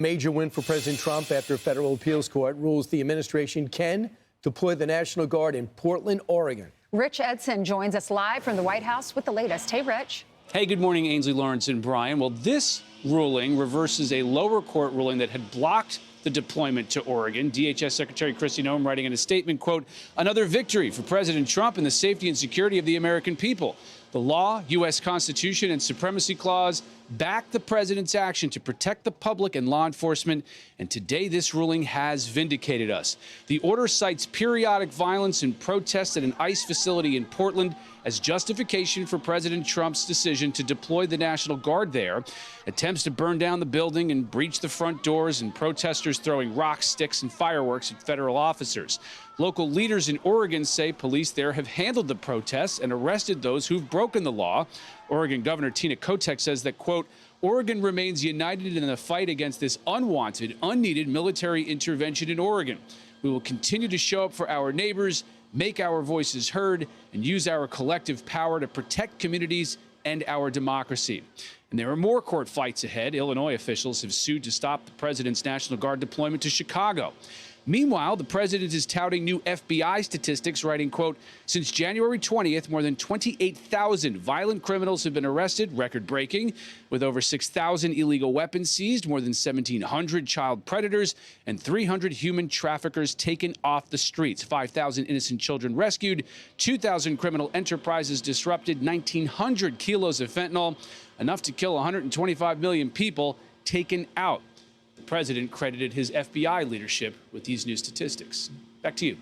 Major win for President Trump after a federal appeals court rules the administration can deploy the National Guard in Portland, Oregon. Rich Edson joins us live from the White House with the latest. Hey, Rich. Hey, good morning, Ainsley, Lawrence, and Brian. Well, this ruling reverses a lower court ruling that had blocked the deployment to Oregon. DHS Secretary Kristi Noem writing in a statement, quote, another victory for President Trump and the safety and security of the American people. The law, U.S. Constitution, and Supremacy Clause back the president's action to protect the public and law enforcement, and today this ruling has vindicated us. The order cites periodic violence and protests at an ICE facility in Portland as justification for President Trump's decision to deploy the National Guard there. Attempts to burn down the building and breach the front doors, and protesters throwing rocks, sticks, and fireworks at federal officers. Local leaders in Oregon say police there have handled the protests and arrested those who've broken the law. Oregon Governor Tina Kotek says that, quote, Oregon remains united in the fight against this unwanted, unneeded military intervention in Oregon. We will continue to show up for our neighbors, make our voices heard, and use our collective power to protect communities and our democracy. And there are more court fights ahead. Illinois officials have sued to stop the president's National Guard deployment to Chicago. Meanwhile, the president is touting new FBI statistics, writing, quote, since January 20th, more than 28,000 violent criminals have been arrested, record-breaking, with over 6,000 illegal weapons seized, more than 1,700 child predators, and 300 human traffickers taken off the streets, 5,000 innocent children rescued, 2,000 criminal enterprises disrupted, 1,900 kilos of fentanyl, enough to kill 125 million people, taken out. The president credited his FBI leadership with these new statistics. Back to you.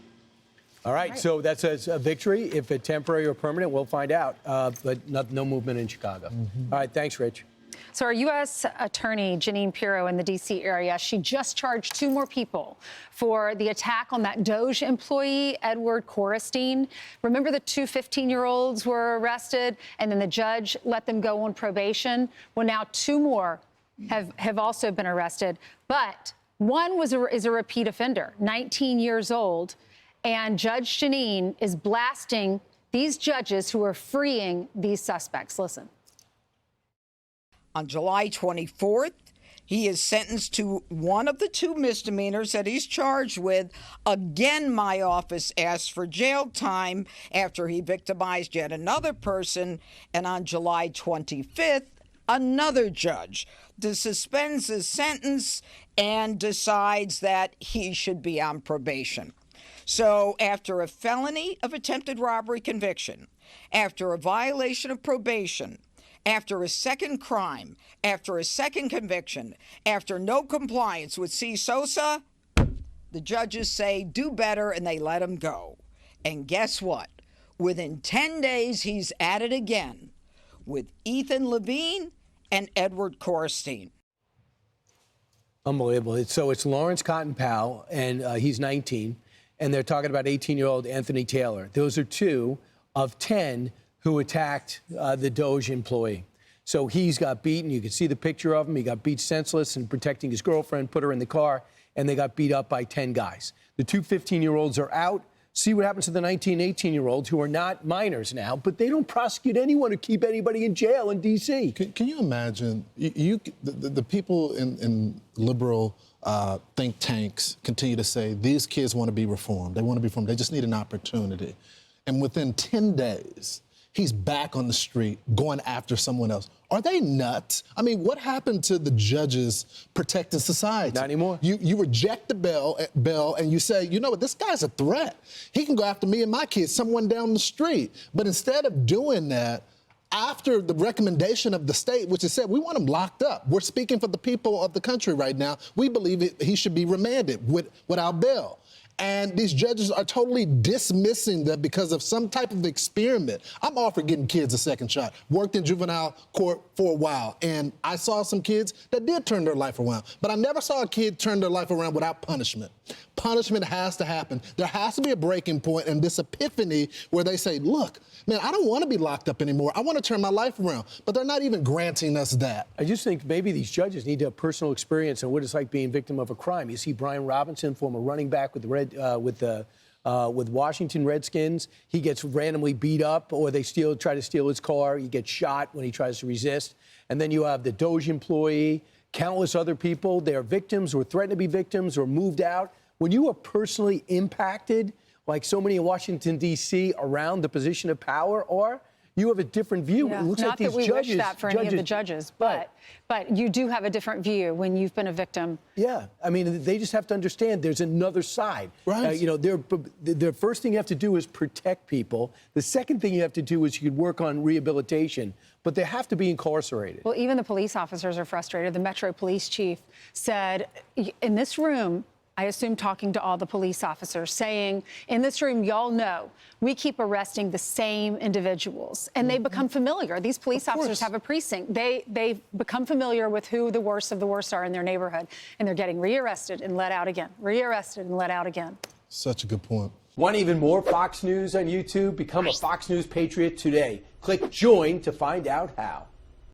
All right, so that's a victory. If it's temporary or permanent, we'll find out. But no movement in Chicago. All right, thanks, Rich. So our U.S. Attorney Jeanine Pirro in the D.C. area, she just charged 2 more people for the attack on that DOJ employee, Edward Korestein. Remember the 2 15-year-olds were arrested, and then the judge let them go on probation? Well, now 2 more have also been arrested, but one is a repeat offender, 19 years old, and Judge Jeanine is blasting these judges who are freeing these suspects. Listen. On July 24th, he is sentenced to one of the 2 misdemeanors that he's charged with. Again, my office asked for jail time after he victimized yet another person, and on July 25th, another judge suspends his sentence and decides that he should be on probation. So after a felony of attempted robbery conviction, after a violation of probation, after a second crime, after a second conviction, after no compliance with C. Sosa, the judges say do better and they let him go. And guess what? Within 10 days, he's at it again with Ethan Levine and Edward Korestein. Unbelievable. So it's Lawrence Cotton Powell, and he's 19, and they're talking about 18-year-old Anthony Taylor. Those are 2 of 10 who attacked the DOJ employee. So he's got beaten. You can see the picture of him. He got beat senseless and protecting his girlfriend, put her in the car, and they got beat up by 10 guys. The 2 15-year-olds are out. See what happens to the 19, 18-year-olds who are not minors now, but they don't prosecute anyone or keep anybody in jail in D.C. Can you imagine, the people in liberal think tanks continue to say these kids want to be reformed. They want to be reformed. They just need an opportunity. And within 10 days, he's back on the street going after someone else. Are they nuts? I mean, what happened to the judges protecting society? Not anymore. You reject the bill and you say, you know what, this guy's a threat. He can go after me and my kids, someone down the street. But instead of doing that, after the recommendation of the state, which has said we want him locked up, we're speaking for the people of the country right now, we believe he should be remanded without bail. And these judges are totally dismissing that because of some type of experiment. I'm all for getting kids a second shot. Worked in juvenile court for a while, and I saw some kids that did turn their life around. But I never saw a kid turn their life around without punishment. Punishment has to happen. There has to be a breaking point and this epiphany where they say, look, man, I don't want to be locked up anymore. I want to turn my life around. But they're not even granting us that. I just think maybe these judges need to have personal experience on what it's like being victim of a crime. You see Brian Robinson, former running back with the with Washington Redskins. He gets randomly beat up, or they try to steal his car. He gets shot when he tries to resist. And then you have the DOJ employee. countless other people. They are victims or threaten to be victims or moved out. When you are personally impacted, like so many in Washington, D.C., around the position of power, or you have a different view. Yeah. It looks Not like these that we judges, wish that for any of the judges, but you do have a different view when you've been a victim. Yeah, I mean, they just have to understand there's another side. Right. You know, the first thing you have to do is protect people. The second thing you have to do is you could work on rehabilitation, but they have to be incarcerated. Well, even the police officers are frustrated. The Metro Police Chief said, in this room, I assume talking to all the police officers, saying, in this room, y'all know, we keep arresting the same individuals. And they become familiar. These police officers have a precinct. They become familiar with who the worst of the worst are in their neighborhood. And they're getting rearrested and let out again, rearrested and let out again. Such a good point. Want even more Fox News on YouTube? Become a Fox News Patriot today. Click join to find out how.